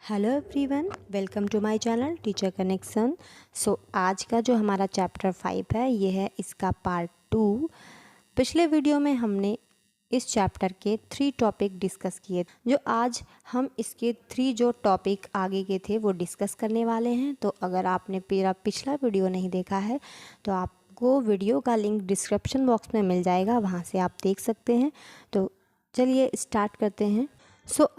Hello everyone, welcome to my channel teacher connection. आज का जो हमारा चैप्टर 5 है ये है इसका पार्ट 2। पिछले वीडियो में हमने इस चैप्टर के 3 टॉपिक डिस्कस किए, जो आज हम इसके 3 जो टॉपिक आगे के थे वो डिस्कस करने वाले हैं। तो अगर आपने मेरा पिछला वीडियो नहीं देखा है तो आपको वीडियो का लिंक डिस्क्रिप्शन बॉक्स में मिल जाएगा, वहाँ से आप देख सकते हैं। तो चलिए स्टार्ट करते हैं।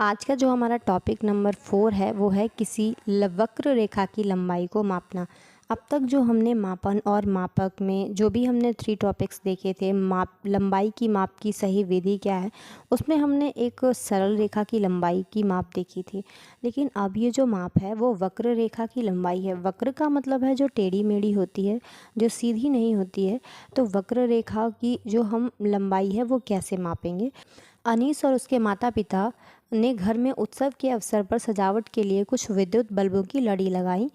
आज का जो हमारा टॉपिक नंबर 4 है वो है किसी वक्र रेखा की लंबाई को मापना। अब तक जो हमने मापन और मापक में जो भी हमने 3 टॉपिक्स देखे थे, लंबाई की माप की सही विधि क्या है, उसमें हमने एक सरल रेखा की लंबाई की माप देखी थी। लेकिन अब ये जो माप है वो वक्र रेखा की लंबाई है। वक्र का मतलब है जो टेढ़ी मेढ़ी होती है, जो सीधी नहीं होती है। तो वक्र रेखा की जो हम लंबाई है वो कैसे मापेंगे। अनीस और उसके माता पिता ने घर में उत्सव के अवसर पर सजावट के लिए कुछ विद्युत बल्बों की लड़ी लगाई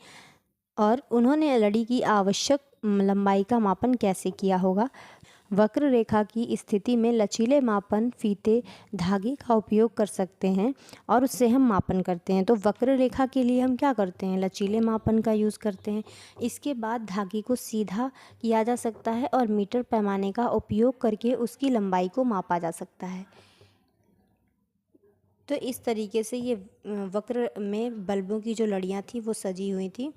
और उन्होंने लड़ी की आवश्यक लंबाई का मापन कैसे किया होगा। वक्र रेखा की स्थिति में लचीले मापन फीते धागे का उपयोग कर सकते हैं और उससे हम मापन करते हैं। तो वक्र रेखा के लिए हम क्या करते हैं, लचीले मापन का यूज़ करते हैं। इसके बाद धागे को सीधा किया जा सकता है और मीटर पैमाने का उपयोग करके उसकी लंबाई को मापा जा सकता है। तो इस तरीके से ये वक्र में बल्बों की जो लड़ियाँ थी वो सजी हुई थी।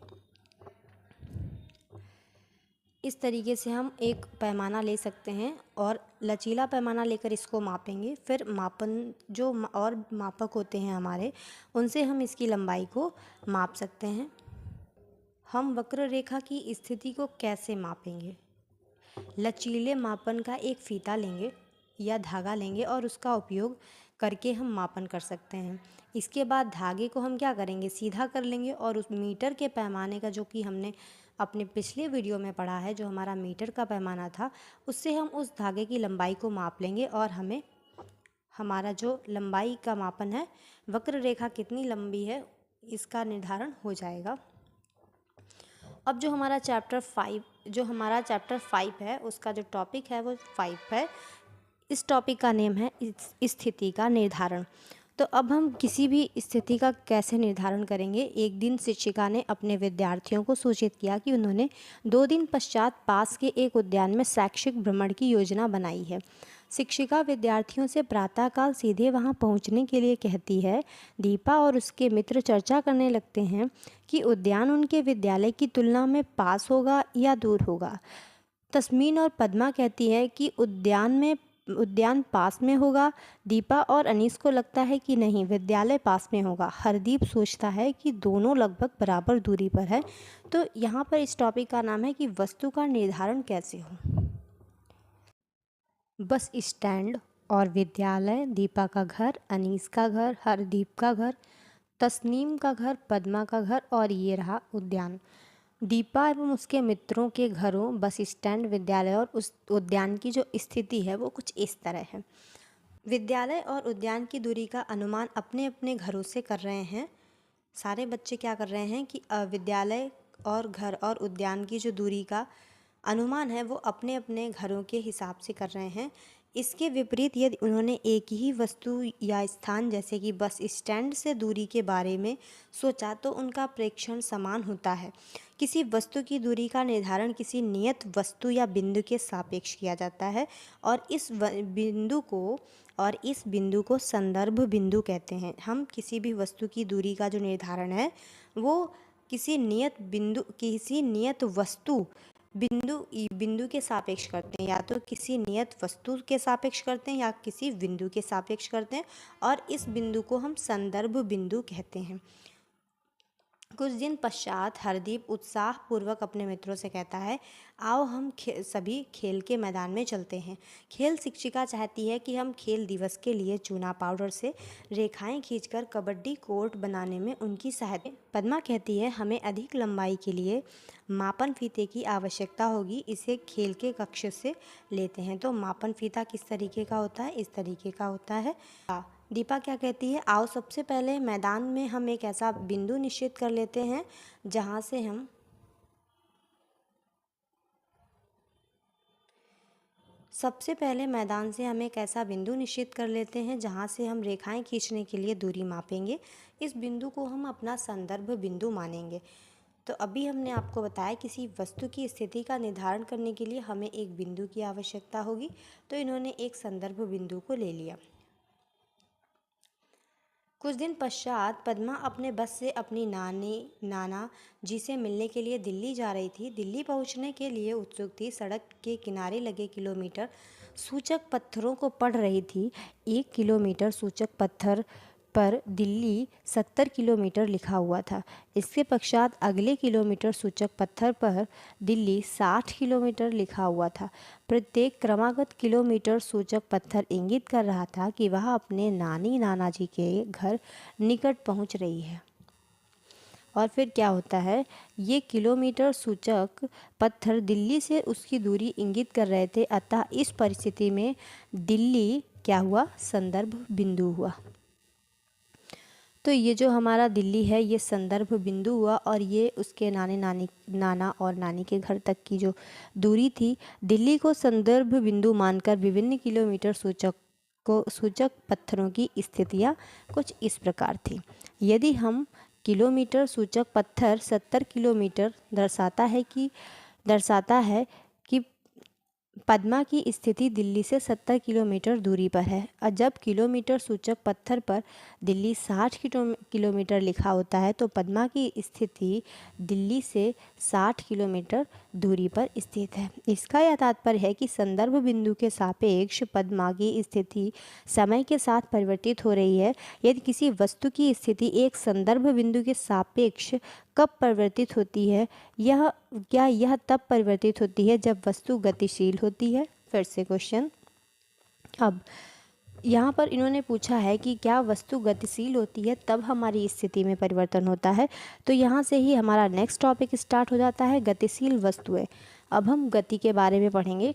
इस तरीके से हम एक पैमाना ले सकते हैं और लचीला पैमाना लेकर इसको मापेंगे। फिर मापन जो और मापक होते हैं हमारे, उनसे हम इसकी लंबाई को माप सकते हैं। हम वक्र रेखा की स्थिति को कैसे मापेंगे। लचीले मापन का एक फीता लेंगे या धागा लेंगे और उसका उपयोग करके हम मापन कर सकते हैं। इसके बाद धागे को हम क्या करेंगे, सीधा कर लेंगे और उस मीटर के पैमाने का, जो कि हमने अपने पिछले वीडियो में पढ़ा है, जो हमारा मीटर का पैमाना था, उससे हम उस धागे की लंबाई को माप लेंगे और हमें हमारा जो लंबाई का मापन है, वक्र रेखा कितनी लंबी है, इसका निर्धारण हो जाएगा। अब जो हमारा चैप्टर 5 है, उसका जो टॉपिक है वो 5 है। इस टॉपिक का नेम है स्थिति का निर्धारण। तो अब हम किसी भी स्थिति का कैसे निर्धारण करेंगे। एक दिन शिक्षिका ने अपने विद्यार्थियों को सूचित किया कि उन्होंने 2 दिन पश्चात पास के एक उद्यान में शैक्षिक भ्रमण की योजना बनाई है। शिक्षिका विद्यार्थियों से प्रातःकाल सीधे वहां पहुंचने के लिए कहती है। दीपा और उसके मित्र चर्चा करने लगते हैं कि उद्यान उनके विद्यालय की तुलना में पास होगा या दूर होगा। तस्मीन और पद्मा कहती है कि उद्यान पास में होगा। दीपा और अनीस को लगता है कि नहीं, विद्यालय पास में होगा। हरदीप सोचता है कि दोनों लगभग बराबर दूरी पर है। तो यहाँ पर इस टॉपिक का नाम है कि वस्तु का निर्धारण कैसे हो। बस स्टैंड और विद्यालय, दीपा का घर, अनीस का घर, हरदीप का घर, तस्नीम का घर, पद्मा का घर और ये रहा उद्यान। दीपा एवं उसके मित्रों के घरों, बस स्टैंड, विद्यालय और उस उद्यान की जो स्थिति है वो कुछ इस तरह है। विद्यालय और उद्यान की दूरी का अनुमान अपने अपने घरों से कर रहे हैं। सारे बच्चे क्या कर रहे हैं कि विद्यालय और घर और उद्यान की जो दूरी का अनुमान है वो अपने अपने घरों के हिसाब से कर रहे हैं। इसके विपरीत यदि उन्होंने एक ही वस्तु या स्थान जैसे कि बस स्टैंड से दूरी के बारे में सोचा तो उनका प्रेक्षण समान होता है। किसी वस्तु की दूरी का निर्धारण किसी नियत वस्तु या बिंदु के सापेक्ष किया जाता है और इस बिंदु को संदर्भ बिंदु कहते हैं। हम किसी भी वस्तु की दूरी का जो निर्धारण है वो किसी नियत वस्तु बिंदु के सापेक्ष करते हैं, या तो किसी नियत वस्तु के सापेक्ष करते हैं या किसी बिंदु के सापेक्ष करते हैं और इस बिंदु को हम संदर्भ बिंदु कहते हैं। कुछ दिन पश्चात हरदीप उत्साहपूर्वक अपने मित्रों से कहता है, आओ हम सभी खेल के मैदान में चलते हैं। खेल शिक्षिका चाहती है कि हम खेल दिवस के लिए चूना पाउडर से रेखाएं खींचकर कबड्डी कोर्ट बनाने में उनकी सहायता। पद्मा कहती है, हमें अधिक लंबाई के लिए मापन फीते की आवश्यकता होगी, इसे खेल के कक्ष से लेते हैं। तो मापन फीता किस तरीके का होता है, इस तरीके का होता है। दीपा क्या कहती है, आओ सबसे पहले मैदान में हम एक ऐसा बिंदु निश्चित कर लेते हैं जहां से हम सबसे पहले मैदान से हम एक ऐसा बिंदु निश्चित कर लेते हैं जहां से हम रेखाएं खींचने के लिए दूरी मापेंगे। इस बिंदु को हम अपना संदर्भ बिंदु मानेंगे। तो अभी हमने आपको बताया किसी वस्तु की स्थिति का निर्धारण करने के लिए हमें एक बिंदु की आवश्यकता होगी, तो इन्होंने एक संदर्भ बिंदु को ले लिया। कुछ दिन पश्चात पद्मा अपने बस से अपनी नाना जी से मिलने के लिए दिल्ली जा रही थी। दिल्ली पहुंचने के लिए उत्सुक थी। सड़क के किनारे लगे किलोमीटर सूचक पत्थरों को पढ़ रही थी। 1 किलोमीटर सूचक पत्थर पर दिल्ली 70 किलोमीटर लिखा हुआ था। इसके पश्चात अगले किलोमीटर सूचक पत्थर पर दिल्ली 60 किलोमीटर लिखा हुआ था। प्रत्येक क्रमागत किलोमीटर सूचक पत्थर इंगित कर रहा था कि वह अपने नाना जी के घर निकट पहुंच रही है। और फिर क्या होता है, ये किलोमीटर सूचक पत्थर दिल्ली से उसकी दूरी इंगित कर रहे थे। अतः इस परिस्थिति में दिल्ली क्या हुआ, संदर्भ बिंदु हुआ। तो ये जो हमारा दिल्ली है ये संदर्भ बिंदु हुआ और ये उसके नाना और नानी के घर तक की जो दूरी थी, दिल्ली को संदर्भ बिंदु मानकर विभिन्न किलोमीटर सूचक पत्थरों की स्थितियाँ कुछ इस प्रकार थी। यदि हम किलोमीटर सूचक पत्थर 70 किलोमीटर दर्शाता है कि पद्मा की स्थिति दिल्ली से 70 किलोमीटर दूरी पर है। और जब किलोमीटर सूचक पत्थर पर दिल्ली 60 किलोमीटर लिखा होता है तो पद्मा की स्थिति दिल्ली से 60 किलोमीटर दूरी पर स्थित है। इसका यह तात्पर्य है कि संदर्भ बिंदु के सापेक्ष पद्मा की स्थिति समय के साथ परिवर्तित हो रही है। यदि किसी वस्तु की स्थिति एक संदर्भ बिंदु के सापेक्ष कब परिवर्तित होती है, यह तब परिवर्तित होती है जब वस्तु गतिशील होती है। फिर से क्वेश्चन, अब यहाँ पर इन्होंने पूछा है कि क्या वस्तु गतिशील होती है तब हमारी स्थिति में परिवर्तन होता है। तो यहाँ से ही हमारा नेक्स्ट टॉपिक स्टार्ट हो जाता है, गतिशील वस्तुएं। अब हम गति के बारे में पढ़ेंगे।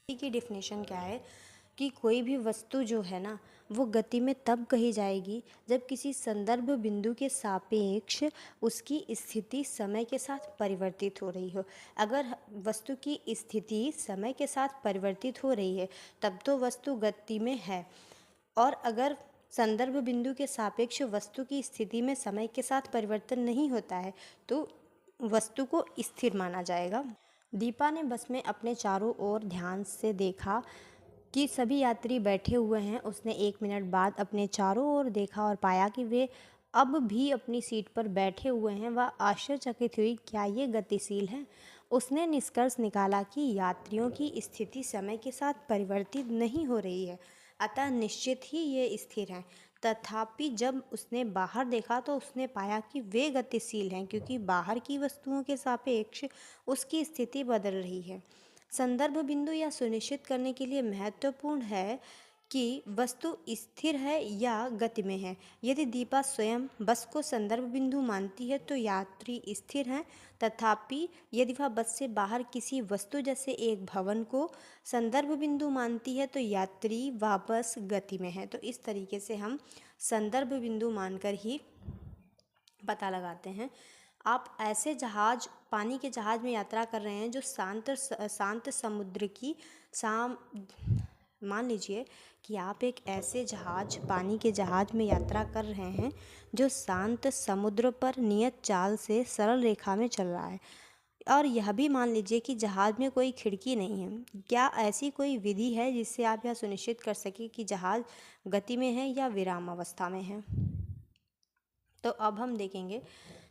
गति की डेफिनेशन क्या है कि कोई भी वस्तु जो है ना वो गति में तब कही जाएगी जब किसी संदर्भ बिंदु के सापेक्ष उसकी स्थिति समय के साथ परिवर्तित हो रही हो। अगर वस्तु की स्थिति समय के साथ परिवर्तित हो रही है तब तो वस्तु गति में है, और अगर संदर्भ बिंदु के सापेक्ष वस्तु की स्थिति में समय के साथ परिवर्तन नहीं होता है तो वस्तु को स्थिर माना जाएगा। दीपा ने बस में अपने चारों ओर ध्यान से देखा कि सभी यात्री बैठे हुए हैं। उसने 1 मिनट बाद अपने चारों ओर देखा और पाया कि वे अब भी अपनी सीट पर बैठे हुए हैं। वह आश्चर्यचकित हुई, क्या ये गतिशील है? उसने निष्कर्ष निकाला कि यात्रियों की स्थिति समय के साथ परिवर्तित नहीं हो रही है, अतः निश्चित ही ये स्थिर हैं। तथापि जब उसने बाहर देखा तो उसने पाया कि वे गतिशील हैं, क्योंकि बाहर की वस्तुओं के सापेक्ष उसकी स्थिति बदल रही है। संदर्भ बिंदु यह सुनिश्चित करने के लिए महत्वपूर्ण है कि वस्तु स्थिर है या गति में है। यदि दीपा स्वयं बस को संदर्भ बिंदु मानती है तो यात्री स्थिर हैं, तथापि यदि वह बस से बाहर किसी वस्तु जैसे एक भवन को संदर्भ बिंदु मानती है तो यात्री वापस गति में है। तो इस तरीके से हम संदर्भ बिंदु मानकर ही पता लगाते हैं। आप ऐसे जहाज, पानी के जहाज में यात्रा कर रहे हैं जो शांत समुद्र की मान लीजिए कि आप एक ऐसे जहाज, पानी के जहाज में यात्रा कर रहे हैं जो शांत समुद्र पर नियत चाल से सरल रेखा में चल रहा है, और यह भी मान लीजिए कि जहाज में कोई खिड़की नहीं है। क्या ऐसी कोई विधि है जिससे आप यह सुनिश्चित कर सकें कि जहाज गति में है या विराम अवस्था में है? तो अब हम देखेंगे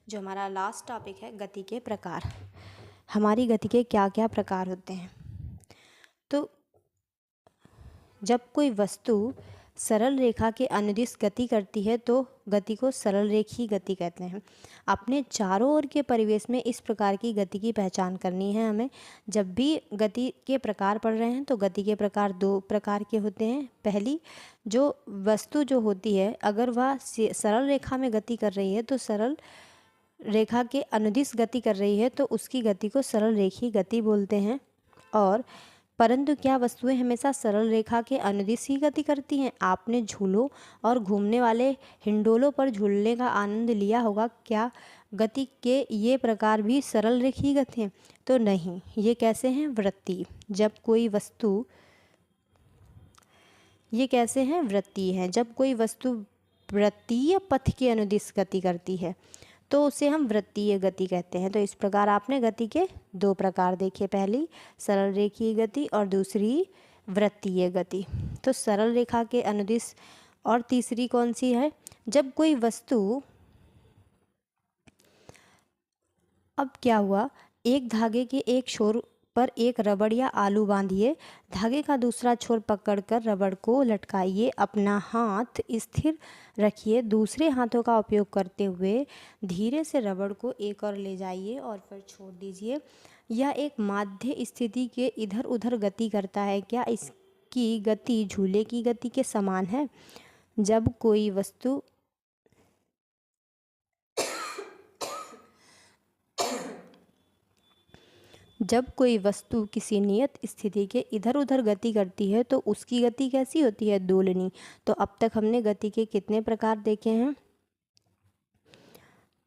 जो हमारा लास्ट टॉपिक है, गति के प्रकार। हमारी गति के क्या क्या प्रकार होते हैं? तो जब कोई वस्तु सरल रेखा के अनुदिश गति करती है तो गति को सरल रेखी गति कहते हैं। अपने चारों ओर के परिवेश में इस प्रकार की गति की पहचान करनी है हमें। जब भी गति के प्रकार पढ़ रहे हैं तो गति के प्रकार 2 प्रकार के होते हैं। पहली, जो वस्तु जो होती है अगर वह सरल रेखा में गति कर रही है तो सरल रेखा के अनुदिश गति कर रही है तो उसकी गति को सरल रेखी गति बोलते हैं। और परंतु क्या वस्तुएं हमेशा सरल रेखा के अनुदिश ही गति करती हैं? आपने झूलों और घूमने वाले हिंडोलों पर झूलने का आनंद लिया होगा। क्या गति के ये प्रकार भी सरल रेखी गति हैं? तो नहीं। ये कैसे हैं? वृत्तीय। जब कोई वस्तु ये कैसे हैं? वृत्तीय हैं। जब कोई वस्तु वृत्तीय पथ के अनुदिश गति करती है तो उसे हम वृत्तीय गति कहते हैं। तो इस प्रकार आपने गति के दो प्रकार देखे, पहली सरल रेखीय गति और दूसरी वृत्तीय गति। तो सरल रेखा के अनुदिश और तीसरी कौन सी है? जब कोई वस्तु, अब क्या हुआ, एक धागे के एक छोर पर एक रबड़ या आलू बांधिए, धागे का दूसरा छोर पकड़कर रबड़ को लटकाइए, अपना हाथ स्थिर रखिए, दूसरे हाथों का उपयोग करते हुए धीरे से रबड़ को एक और ले जाइए और फिर छोड़ दीजिए। यह एक माध्य स्थिति के इधर उधर गति करता है। क्या इसकी गति झूले की गति के समान है? जब कोई वस्तु किसी नियत स्थिति के इधर उधर गति करती है तो उसकी गति कैसी होती है? दोलनी। तो अब तक हमने गति के कितने प्रकार देखे हैं?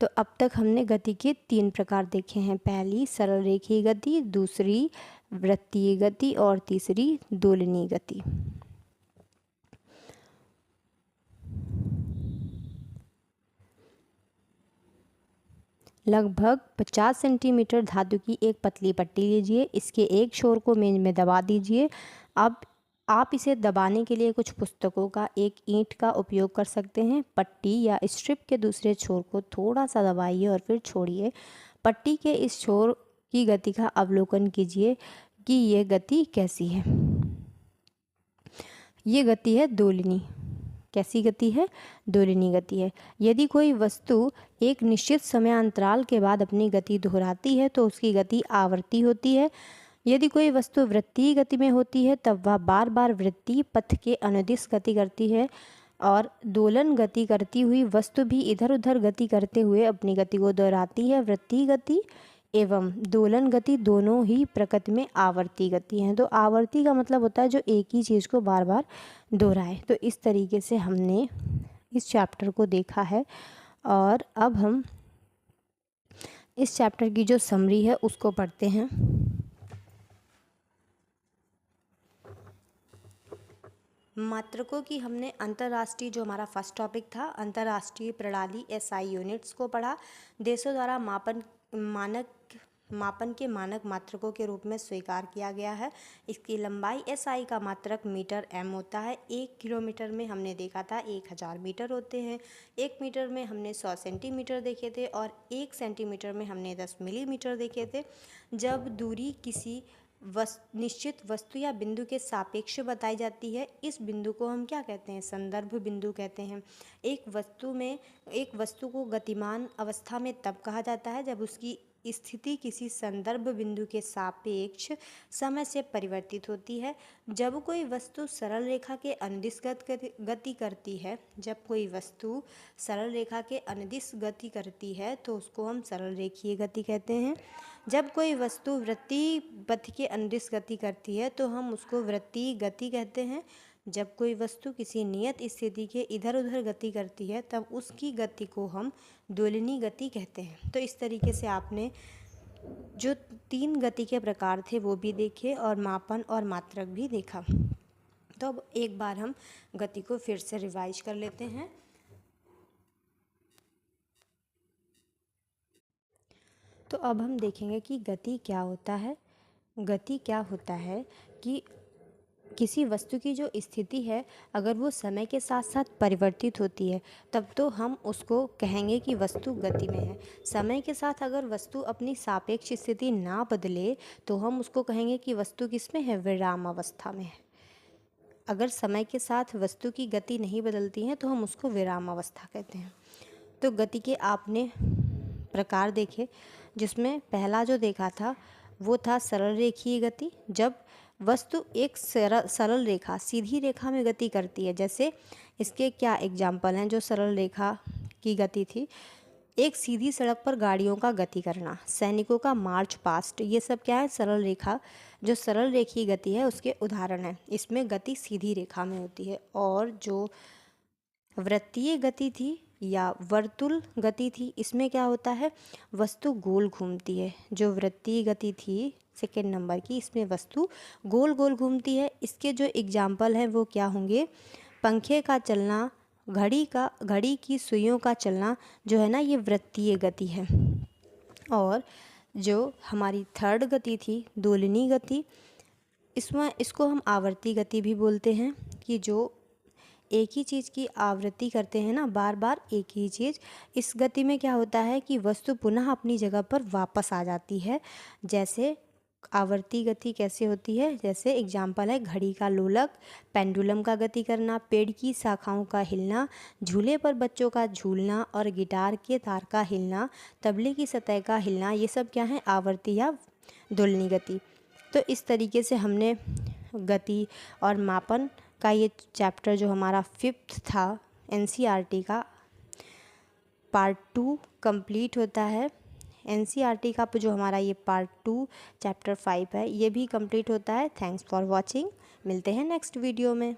तो अब तक हमने गति के 3 प्रकार देखे हैं, पहली सरल रेखीय गति, दूसरी वृत्तीय गति और तीसरी दोलनीय गति। लगभग 50 सेंटीमीटर धातु की एक पतली पट्टी लीजिए, इसके एक छोर को मेज में दबा दीजिए। अब आप इसे दबाने के लिए कुछ पुस्तकों का एक ईंट का उपयोग कर सकते हैं। पट्टी या स्ट्रिप के दूसरे छोर को थोड़ा सा दबाइए और फिर छोड़िए। पट्टी के इस छोर की गति का अवलोकन कीजिए कि ये गति कैसी है। ये गति है दोलनी। कैसी गति है? दोलनी गति है। यदि कोई वस्तु एक निश्चित समय अंतराल के बाद अपनी गति दोहराती है तो उसकी गति आवर्ती होती है। यदि कोई वस्तु वृत्तीय गति में होती है तब वह बार बार वृत्तीय पथ के अनुदिश गति करती है, और दोलन गति करती हुई वस्तु भी इधर उधर गति करते हुए अपनी गति को दोहराती है। वृत्तीय गति एवं दोलन गति दोनों ही प्रकृति में आवर्ती गति हैं। तो आवर्ती का मतलब होता है जो एक ही चीज़ को बार बार दोहराए। तो इस तरीके से हमने इस चैप्टर को देखा है, और अब हम इस चैप्टर की जो समरी है उसको पढ़ते हैं। मात्रकों की हमने अंतर्राष्ट्रीय, जो हमारा फर्स्ट टॉपिक था, अंतर्राष्ट्रीय प्रणाली SI यूनिट्स को पढ़ा। देशों द्वारा मापन के मानक मात्रकों के रूप में स्वीकार किया गया है। इसकी लंबाई SI का मात्रक मीटर m होता है। 1 किलोमीटर में हमने देखा था 1000 मीटर होते हैं। 1 मीटर में हमने 100 सेंटीमीटर देखे थे और 1 सेंटीमीटर में हमने 10 मिलीमीटर देखे थे। जब दूरी किसी निश्चित वस्तु या बिंदु के सापेक्ष बताई जाती है, इस बिंदु को हम क्या कहते हैं? संदर्भ बिंदु कहते हैं। एक वस्तु को गतिमान अवस्था में तब कहा जाता है जब उसकी स्थिति किसी संदर्भ बिंदु के सापेक्ष समय से परिवर्तित होती है। जब कोई वस्तु सरल रेखा के अनुदिश गति करती है तो उसको हम सरल रेखीय गति कहते हैं। जब कोई वस्तु वृत्तीय पथ के अनुदिश गति करती है तो हम उसको वृत्तीय गति कहते हैं। जब कोई वस्तु किसी नियत स्थिति के इधर उधर गति करती है तब उसकी गति को हम दोलनी गति कहते हैं। तो इस तरीके से आपने जो 3 गति के प्रकार थे वो भी देखे और मापन और मात्रक भी देखा। तो अब एक बार हम गति को फिर से रिवाइज कर लेते हैं। तो अब हम देखेंगे कि गति क्या होता है। गति क्या होता है कि किसी वस्तु की जो स्थिति है अगर वो समय के साथ साथ परिवर्तित होती है तब तो हम उसको कहेंगे कि वस्तु गति में है। समय के साथ अगर वस्तु अपनी सापेक्ष स्थिति ना बदले तो हम उसको कहेंगे कि वस्तु किस में है? विराम अवस्था में है। अगर समय के साथ वस्तु की गति नहीं बदलती है तो हम उसको विराम अवस्था कहते हैं। तो गति के आपने प्रकार देखे, जिसमें पहला जो देखा था वो था सरल रेखीय गति। जब वस्तु एक सरल रेखा, सीधी रेखा में गति करती है, जैसे इसके क्या एग्जाम्पल हैं जो सरल रेखा की गति थी? एक सीधी सड़क पर गाड़ियों का गति करना, सैनिकों का मार्च पास्ट, ये सब क्या है? सरल रेखा, जो सरल रेखीय गति है उसके उदाहरण हैं। इसमें गति सीधी रेखा में होती है। और जो वृत्तीय गति थी या वर्तुल गति थी, इसमें क्या होता है? वस्तु गोल घूमती है। जो वृत्तीय गति थी सेकेंड नंबर की इसमें वस्तु गोल गोल घूमती है। इसके जो एग्जाम्पल हैं वो क्या होंगे, पंखे का चलना, घड़ी की सुइयों का चलना जो है ना ये वृत्तीय गति है। और जो हमारी थर्ड गति थी दोलनी गति, इसको हम आवर्ती गति भी बोलते हैं कि जो एक ही चीज़ की आवृत्ति करते हैं ना, बार बार एक ही चीज़, इस गति में क्या होता है कि वस्तु पुनः अपनी जगह पर वापस आ जाती है। जैसे आवर्ती गति कैसे होती है, जैसे एग्जाम्पल है घड़ी का लोलक, पेंडुलम का गति करना, पेड़ की शाखाओं का हिलना, झूले पर बच्चों का झूलना और गिटार के तार का हिलना, तबले की सतह का हिलना, ये सब क्या है, आवर्ती या दोलनी गति। तो इस तरीके से हमने गति और मापन का ये चैप्टर जो हमारा 5th था एनसीईआरटी का पार्ट 2 कंप्लीट होता है। एनसीईआरटी का जो हमारा ये पार्ट 2 चैप्टर 5 है ये भी कंप्लीट होता है। Thanks for watching. मिलते हैं नेक्स्ट वीडियो में।